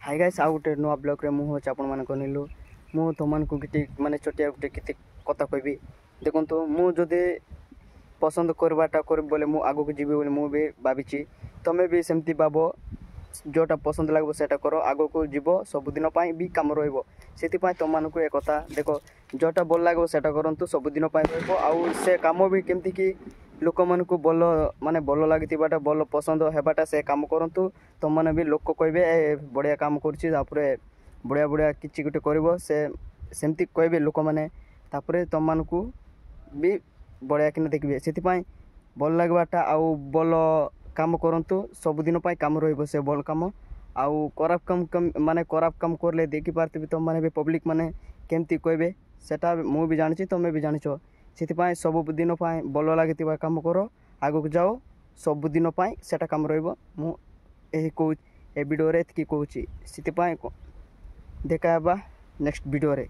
Hi guys आउ गोटे नुआ ब्लॉग रे मु होच आपण मान कनिलु मु तुमन को किति माने छोटिया गोटे किति कथा कहबी देखंतु मु जदे पसंद करबाटा कर बोले मु आगो को जीवी बोले मु भी भाबिची तमे भी सेमती बाबो जोटा पसंद लागबो सेटा करो आगो को जीवो सब दिन पई भी काम रहइबो सेति पई तुम मान को एक कथा देखो जोटा बोल लागबो सेटा करंतु सब दिन पई रहइबो आउ से काम भी केमती की लोक मन को बोल माने बोल लागितिबाटा बोल पसंद हेबाटा से काम करंतु तुम माने भी लोक कहबे बढ़िया काम करछि तापरे बढ़िया बढ़िया किछि गुटे करबो से सेमती कहबे लोक माने तापरे तुम मान को भी बढ़िया कि देखबे सेति पई बोल लागबाटा आउ बोल काम करंतु सब दिन पई काम रहइबो से बोल काम आउ खराब काम माने खराब काम करले देखि पारतिबे तुम माने भी पब्लिक माने केमती कहबे सेटा मु भी जानिछि तुमे भी जानिछो सेति पई सब दिन पई बोल लागितिबा काम करो आगु जाओ सब दिन पई सेटा काम रहइबो मु एही को ए वीडियो रे एतकी कहूछि सेति पई देखाबा नेक्स्ट वीडियो रे।